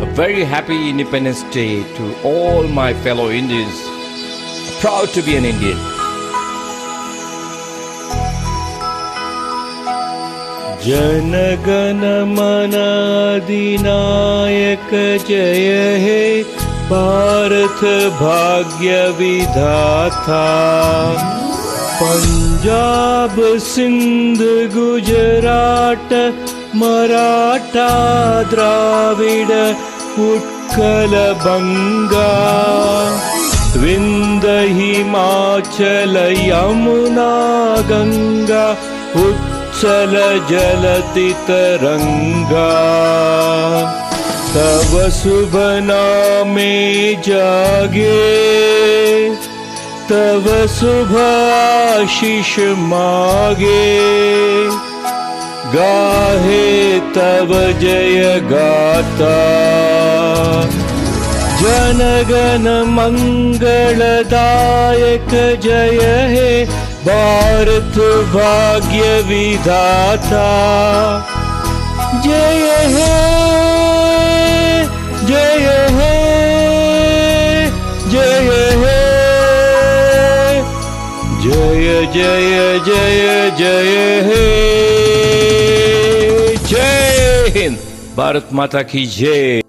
A very happy Independence Day to all my fellow Indians. Proud to be an Indian. Jana Gana मन अधिनायक जय हे भारत भाग्य विधाता। पंजाब सिंध गुजरात मराठा द्राविड उत्कल बंगा विंध्य हिमाचल यमुना गंगा उच्चल जलति तरंगा। तव शुभ नामे जागे तव शुभ आशीष मागे। गाहे तव जय गाता जन गण मंगलदायक जय हे भारत भाग्य विधाता। जय हे जय हे जय हे जय जय जय जय हे। जय हिंद। भारत माता की जय।